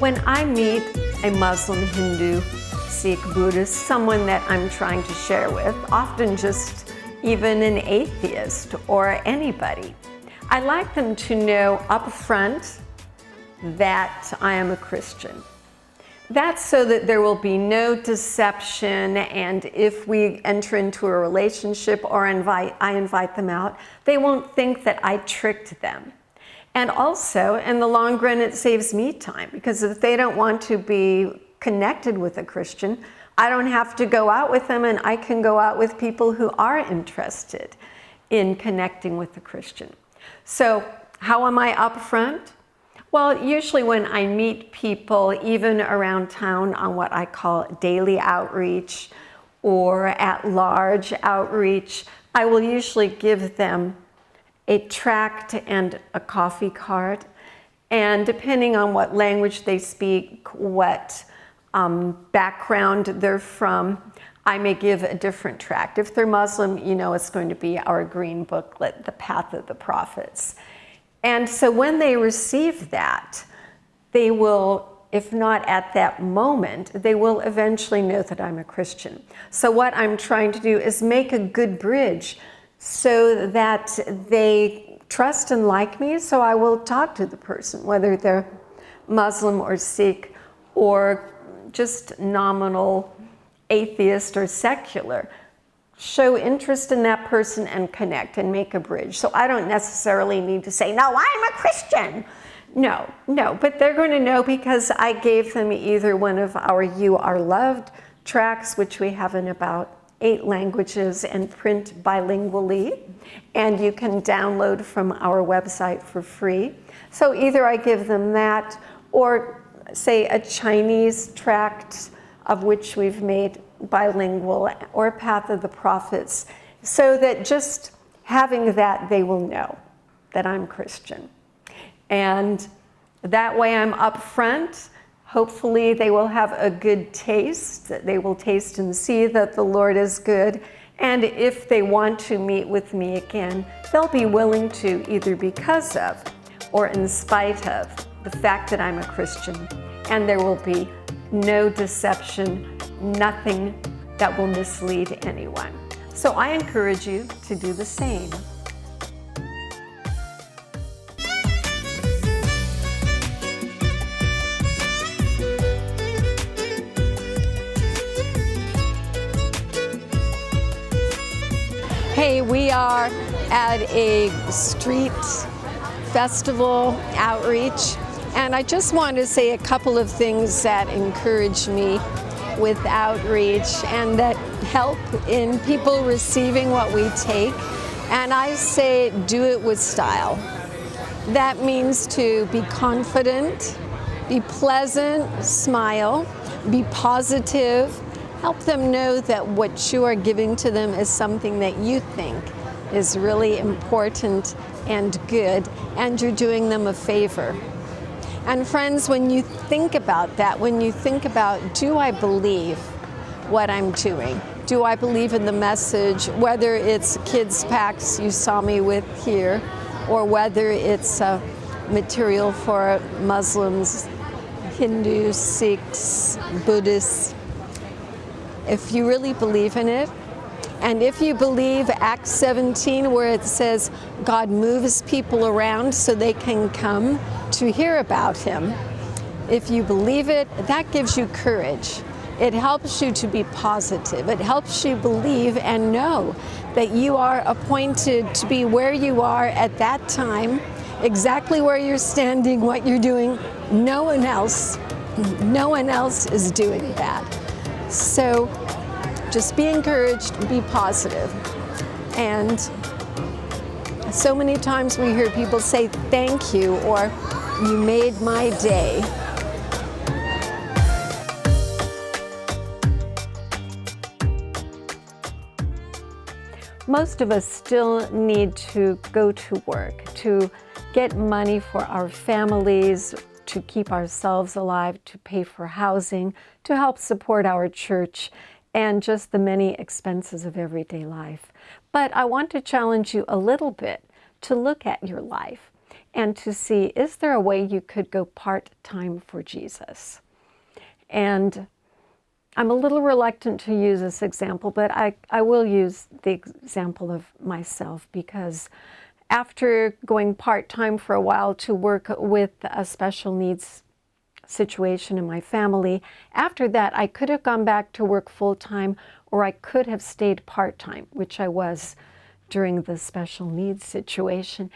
When I meet a Muslim, Hindu, Sikh, Buddhist, someone that I'm trying to share with, often just even an atheist or anybody, I like them to know up front that I am a Christian. That's so that there will be no deception, and if we enter into a relationship or I invite them out, they won't think that I tricked them. And also, in the long run, it saves me time, because if they don't want to be connected with a Christian, I don't have to go out with them, and I can go out with people who are interested in connecting with the Christian. So how am I upfront? Well, usually when I meet people, even around town on what I call daily outreach or at-large outreach, I will usually give them a tract and a coffee card. And depending on what language they speak, what background they're from, I may give a different tract. If they're Muslim, you know it's going to be our green booklet, The Path of the Prophets. And so when they receive that, they will, if not at that moment, they will eventually know that I'm a Christian. So what I'm trying to do is make a good bridge so that they trust and like me, so I will talk to the person, whether they're Muslim or Sikh or just nominal atheist or secular. Show interest in that person and connect and make a bridge. So I don't necessarily need to say, no, I'm a Christian. No, but they're going to know because I gave them either one of our You Are Loved tracts, which we have in about 8 languages and print bilingually, and you can download from our website for free. So either I give them that, or say a Chinese tract, of which we've made bilingual, or Path of the Prophets, so that just having that, they will know that I'm Christian. And that way I'm upfront. Hopefully they will have a good taste, that they will taste and see that the Lord is good. And if they want to meet with me again, they'll be willing to, either because of or in spite of the fact that I'm a Christian. And there will be no deception, nothing that will mislead anyone. So I encourage you to do the same. Hey, we are at a street festival outreach, and I just want to say a couple of things that encourage me with outreach and that help in people receiving what we take. And I say, do it with style. That means to be confident, be pleasant, smile, be positive. Help them know that what you are giving to them is something that you think is really important and good, and you're doing them a favor. And friends, when you think about that, when you think about, do I believe what I'm doing? Do I believe in the message, whether it's kids packs you saw me with here, or whether it's material for Muslims, Hindus, Sikhs, Buddhists? If you really believe in it, and if you believe Acts 17, where it says God moves people around so they can come to hear about him, if you believe it, that gives you courage. It helps you to be positive. It helps you believe and know that you are appointed to be where you are at that time, exactly where you're standing, what you're doing. No one else is doing that. So just be encouraged, be positive. And so many times we hear people say thank you, or you made my day. Most of us still need to go to work, to get money for our families, to keep ourselves alive, to pay for housing, to help support our church, and just the many expenses of everyday life. But I want to challenge you a little bit to look at your life and to see, is there a way you could go part-time for Jesus? And I'm a little reluctant to use this example, but I will use the example of myself, because after going part-time for a while to work with a special needs situation in my family, after that I could have gone back to work full-time, or I could have stayed part-time, which I was during the special needs situation.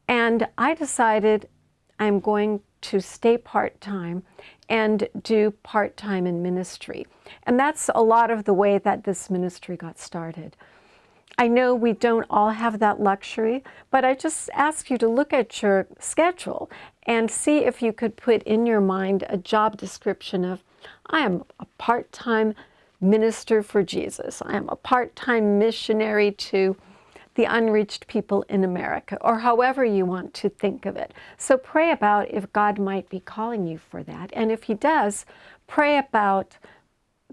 And I decided I'm going to stay part-time and do part-time in ministry. And that's a lot of the way that this ministry got started. I know we don't all have that luxury, but I just ask you to look at your schedule and see if you could put in your mind a job description of, I am a part-time minister for Jesus. I am a part-time missionary to the unreached people in America, or however you want to think of it. So pray about if God might be calling you for that. And if He does, pray about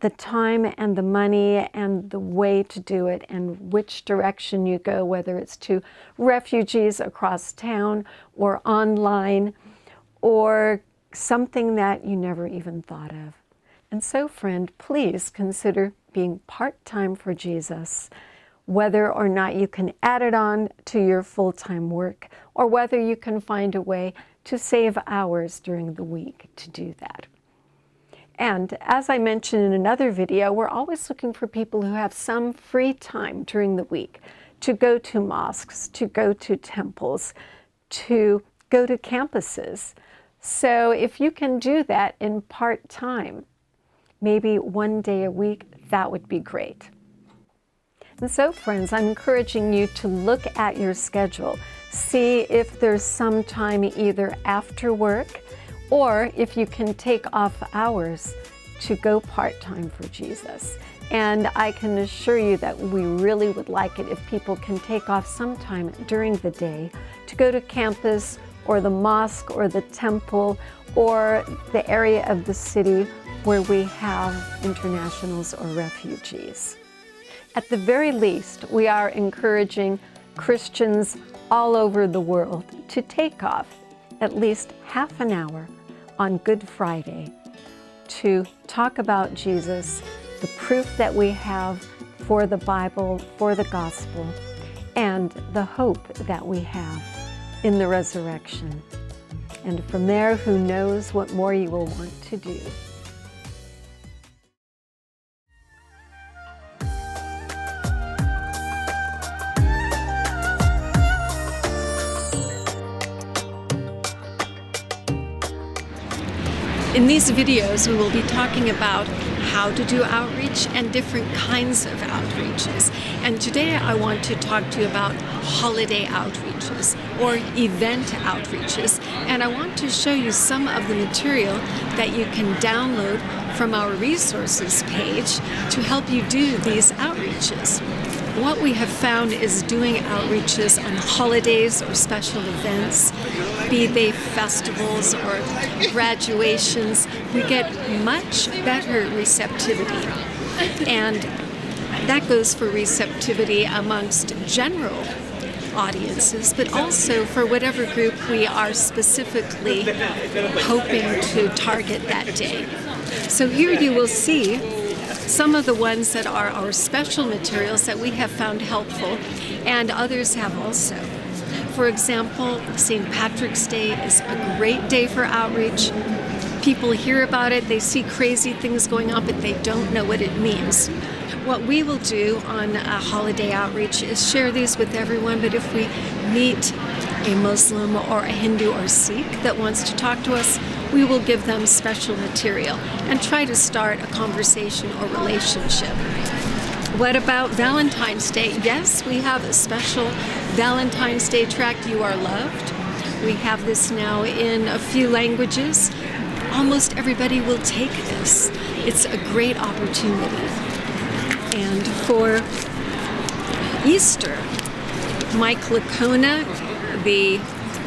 the time and the money and the way to do it and which direction you go, whether it's to refugees across town or online or something that you never even thought of. And so, friend, please consider being part-time for Jesus, whether or not you can add it on to your full-time work, or whether you can find a way to save hours during the week to do that. And as I mentioned in another video, we're always looking for people who have some free time during the week to go to mosques, to go to temples, to go to campuses. So if you can do that in part-time, maybe one day a week, that would be great. And so, friends, I'm encouraging you to look at your schedule, see if there's some time either after work, or if you can take off hours to go part-time for Jesus. And I can assure you that we really would like it if people can take off some time during the day to go to campus or the mosque or the temple or the area of the city where we have internationals or refugees. At the very least, we are encouraging Christians all over the world to take off at least half an hour on Good Friday to talk about Jesus, the proof that we have for the Bible, for the gospel, and the hope that we have in the resurrection. And from there, who knows what more you will want to do. In these videos, we will be talking about how to do outreach and different kinds of outreaches. And today I want to talk to you about holiday outreaches or event outreaches. And I want to show you some of the material that you can download from our resources page to help you do these outreaches. What we have found is doing outreaches on holidays or special events, be they festivals or graduations, we get much better receptivity. And that goes for receptivity amongst general audiences, but also for whatever group we are specifically hoping to target that day. So here you will see some of the ones that are our special materials that we have found helpful, and others have also. For example, St. Patrick's Day is a great day for outreach. People hear about it, they see crazy things going on, but they don't know what it means. What we will do on a holiday outreach is share these with everyone, but if we meet a Muslim or a Hindu or Sikh that wants to talk to us, we will give them special material and try to start a conversation or relationship. What about Valentine's Day? Yes, we have a special Valentine's Day tract, You Are Loved. We have this now in a few languages. Almost everybody will take this. It's a great opportunity. And for Easter, Mike Lacona, the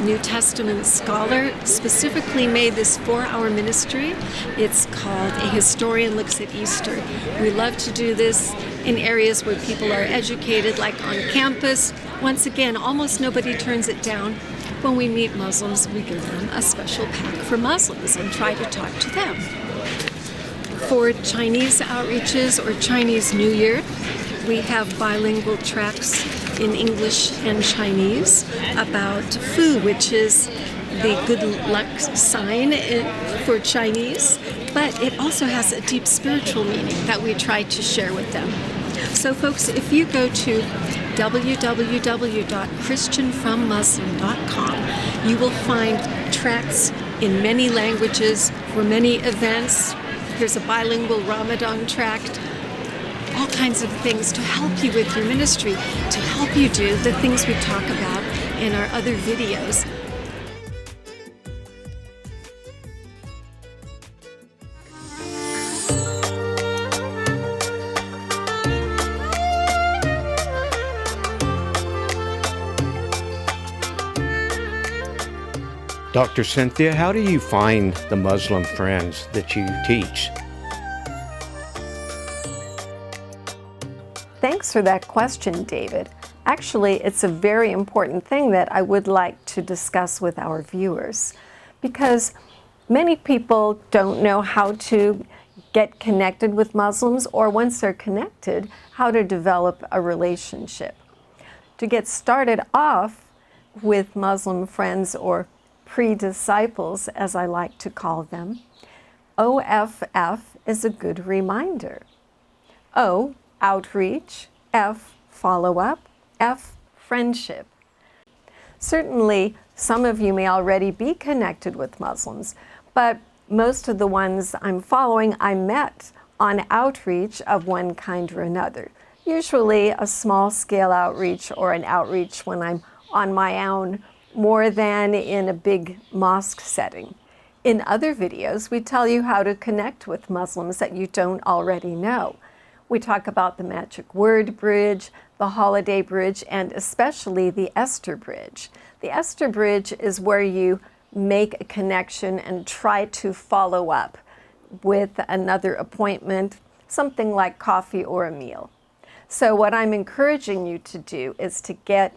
New Testament scholar, specifically made this 4-hour ministry. It's called A Historian Looks at Easter. We love to do this in areas where people are educated, like on campus. Once again, almost nobody turns it down. When we meet Muslims, we give them a special pack for Muslims and try to talk to them. For Chinese outreaches or Chinese New Year, we have bilingual tracts in English and Chinese about Fu, which is the good luck sign for Chinese, but it also has a deep spiritual meaning that we try to share with them. So folks, if you go to www.christianfrommuslim.com, you will find tracts in many languages for many events. Here's a bilingual Ramadan tract, all kinds of things to help you with your ministry, to help you do the things we talk about in our other videos. Dr. Cynthia, how do you find the Muslim friends that you teach? Thanks for that question, David. Actually, it's a very important thing that I would like to discuss with our viewers, because many people don't know how to get connected with Muslims, or once they're connected, how to develop a relationship. To get started off with Muslim friends, or pre-disciples, as I like to call them, OFF is a good reminder. O, outreach, F, follow-up, F, friendship. Certainly, some of you may already be connected with Muslims, but most of the ones I'm following I met on outreach of one kind or another. Usually a small-scale outreach or an outreach when I'm on my own, more than in a big mosque setting. In other videos, we tell you how to connect with Muslims that you don't already know. We talk about the Magic Word Bridge, the Holiday Bridge, and especially the Esther Bridge. The Esther Bridge is where you make a connection and try to follow up with another appointment, something like coffee or a meal. So what I'm encouraging you to do is to get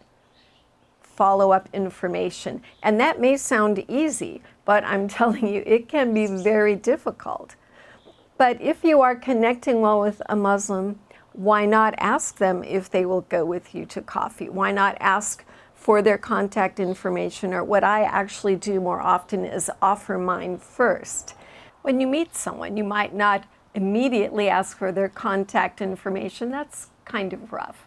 follow-up information. And that may sound easy, but I'm telling you, it can be very difficult. But if you are connecting well with a Muslim, why not ask them if they will go with you to coffee? Why not ask for their contact information? Or what I actually do more often is offer mine first. When you meet someone, you might not immediately ask for their contact information. That's kind of rough.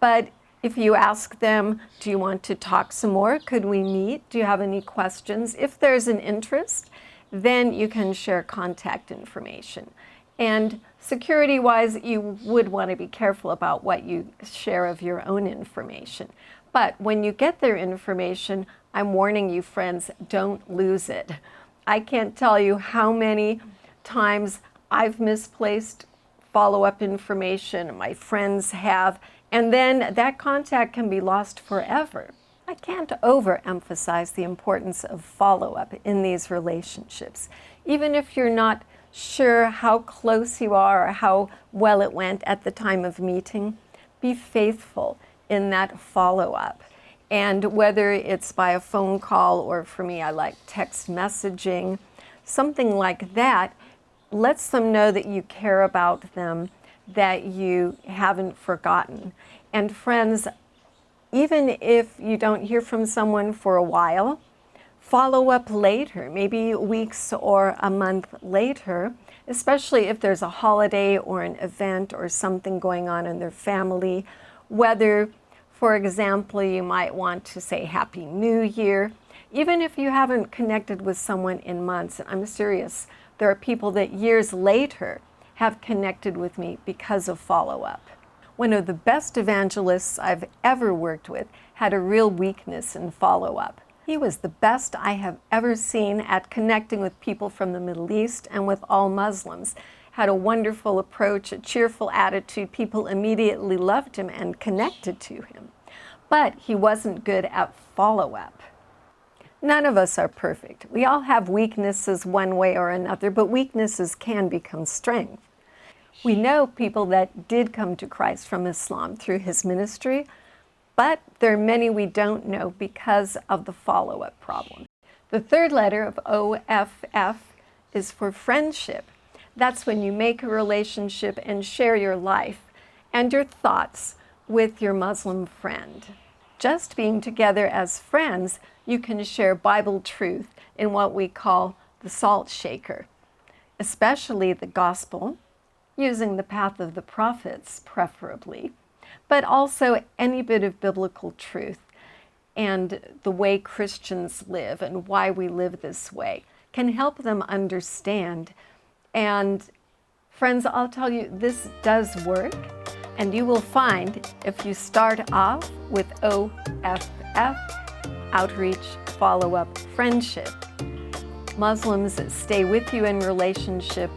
But if you ask them, do you want to talk some more? Could we meet? Do you have any questions? If there's an interest, then you can share contact information. And security-wise, you would want to be careful about what you share of your own information. But when you get their information, I'm warning you, friends, don't lose it. I can't tell you how many times I've misplaced follow-up information, my friends have, and then that contact can be lost forever. I can't overemphasize the importance of follow-up in these relationships. Even if you're not sure how close you are or how well it went at the time of meeting, be faithful in that follow-up. And whether it's by a phone call, or for me, I like text messaging, something like that lets them know that you care about them, that you haven't forgotten. And friends, even if you don't hear from someone for a while, follow up later, maybe weeks or a month later, especially if there's a holiday or an event or something going on in their family, whether, for example, you might want to say Happy New Year. Even if you haven't connected with someone in months, and I'm serious, there are people that years later have connected with me because of follow-up. One of the best evangelists I've ever worked with had a real weakness in follow-up. He was the best I have ever seen at connecting with people from the Middle East and with all Muslims. Had a wonderful approach, a cheerful attitude. People immediately loved him and connected to him. But he wasn't good at follow-up. None of us are perfect. We all have weaknesses one way or another, but weaknesses can become strength. We know people that did come to Christ from Islam through his ministry, But there are many we don't know because of the follow-up problem. The third letter of OFF is for friendship. That's when you make a relationship and share your life and your thoughts with your Muslim friend. Just being together as friends, you can share Bible truth in what we call the salt shaker, especially the gospel, using the path of the prophets preferably, but also any bit of biblical truth and the way Christians live and why we live this way can help them understand. And friends, I'll tell you, this does work, and you will find if you start off with OFF, outreach, follow-up, friendship, Muslims that stay with you in relationship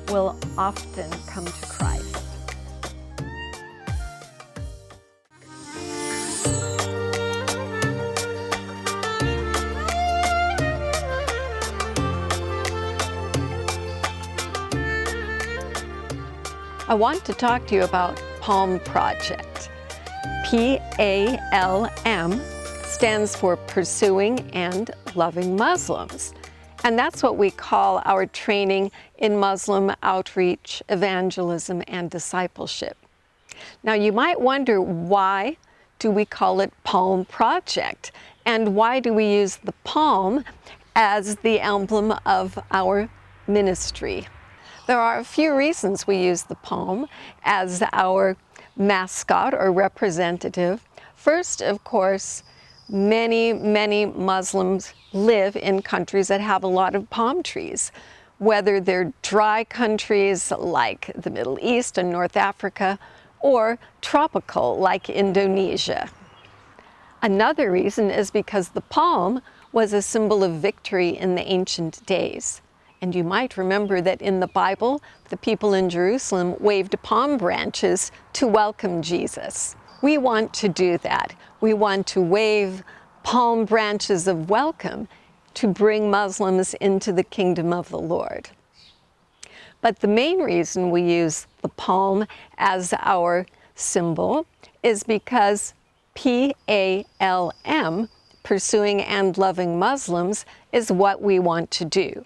will often come to Christ. I want to talk to you about PALM Project. PALM stands for Pursuing and Loving Muslims. And that's what we call our training in Muslim outreach, evangelism, and discipleship. Now, you might wonder, why do we call it PALM Project? And why do we use the palm as the emblem of our ministry? There are a few reasons we use the palm as our mascot or representative. First, of course, many Muslims live in countries that have a lot of palm trees, whether they're dry countries like the Middle East and North Africa, or tropical like Indonesia. Another reason is because the palm was a symbol of victory in the ancient days. And you might remember that in the Bible, the people in Jerusalem waved palm branches to welcome Jesus. We want to do that. We want to wave palm branches of welcome to bring Muslims into the kingdom of the Lord. But the main reason we use the palm as our symbol is because PALM, Pursuing and Loving Muslims, is what we want to do.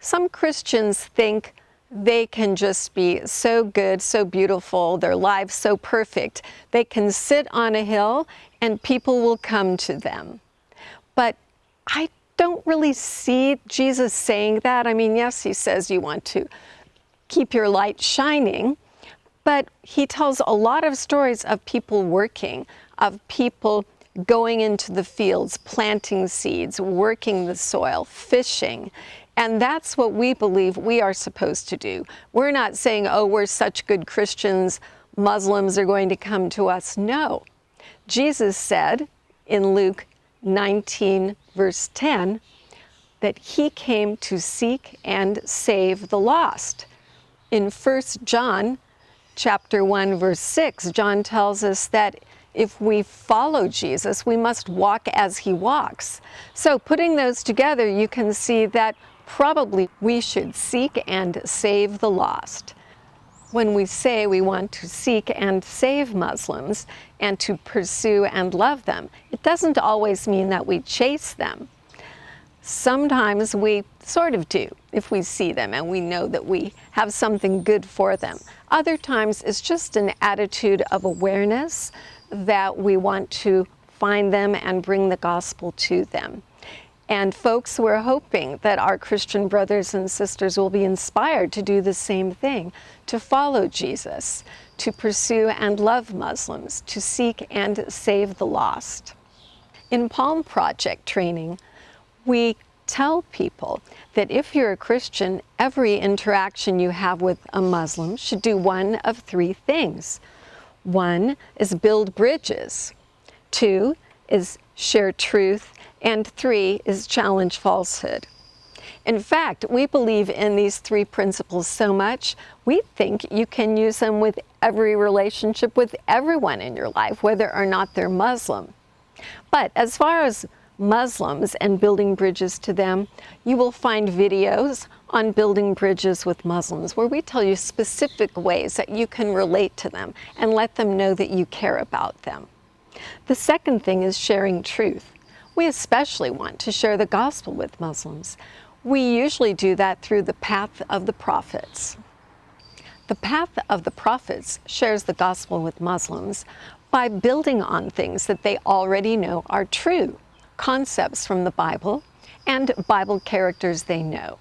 Some Christians think they can just be so good, so beautiful, their lives so perfect. They can sit on a hill and people will come to them. But I don't really see Jesus saying that. I mean, yes, he says you want to keep your light shining, but he tells a lot of stories of people working, of people going into the fields, planting seeds, working the soil, fishing. And that's what we believe we are supposed to do. We're not saying, oh, we're such good Christians, Muslims are going to come to us. No. Jesus said in Luke 19, verse 10, that he came to seek and save the lost. In 1 John chapter 1, verse 6, John tells us that if we follow Jesus, we must walk as he walks. So putting those together, you can see that probably we should seek and save the lost. When we say we want to seek and save Muslims and to pursue and love them, it doesn't always mean that we chase them. Sometimes we sort of do if we see them and we know that we have something good for them. Other times it's just an attitude of awareness that we want to find them and bring the gospel to them. And folks, we're hoping that our Christian brothers and sisters will be inspired to do the same thing, to follow Jesus, to pursue and love Muslims, to seek and save the lost. In Palm Project training, we tell people that if you're a Christian, every interaction you have with a Muslim should do one of three things. One is build bridges. Two is share truth. And three is challenge falsehood. In fact, we believe in these three principles so much, we think you can use them with every relationship with everyone in your life, whether or not they're Muslim. But as far as Muslims and building bridges to them, you will find videos on building bridges with Muslims where we tell you specific ways that you can relate to them and let them know that you care about them. The second thing is sharing truth. We especially want to share the gospel with Muslims. We usually do that through the path of the prophets. The path of the prophets shares the gospel with Muslims by building on things that they already know are true, concepts from the Bible, and Bible characters they know.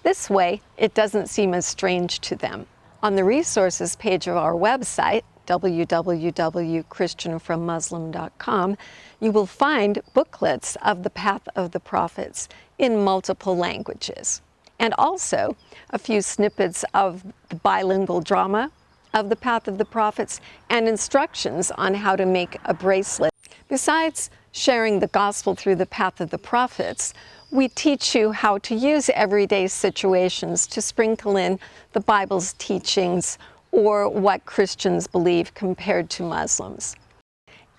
This way, it doesn't seem as strange to them. On the resources page of our website, www.christianfrommuslim.com, you will find booklets of the Path of the Prophets in multiple languages, and also a few snippets of the bilingual drama of the Path of the Prophets and instructions on how to make a bracelet. Besides sharing the gospel through the Path of the Prophets, we teach you how to use everyday situations to sprinkle in the Bible's teachings or what Christians believe compared to Muslims.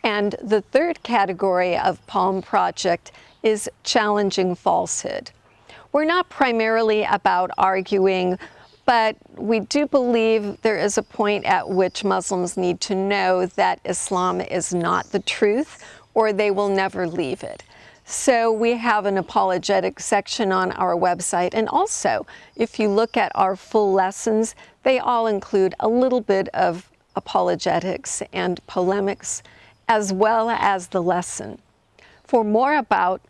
And the third category of Palm Project is challenging falsehood. We're not primarily about arguing, but we do believe there is a point at which Muslims need to know that Islam is not the truth, or they will never leave it. So we have an apologetic section on our website, and also, if you look at our full lessons, they all include a little bit of apologetics and polemics, as well as the lesson. For more about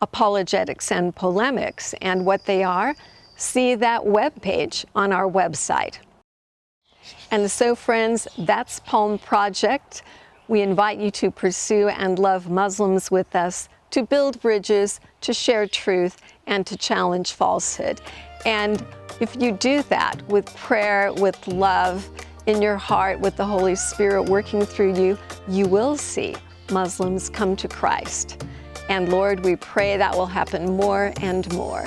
apologetics and polemics and what they are, see that webpage on our website. And so, friends, that's Palm Project. We invite you to pursue and love Muslims with us, to build bridges, to share truth, and to challenge falsehood. And if you do that with prayer, with love in your heart, with the Holy Spirit working through you, you will see Muslims come to Christ. And Lord, we pray that will happen more and more.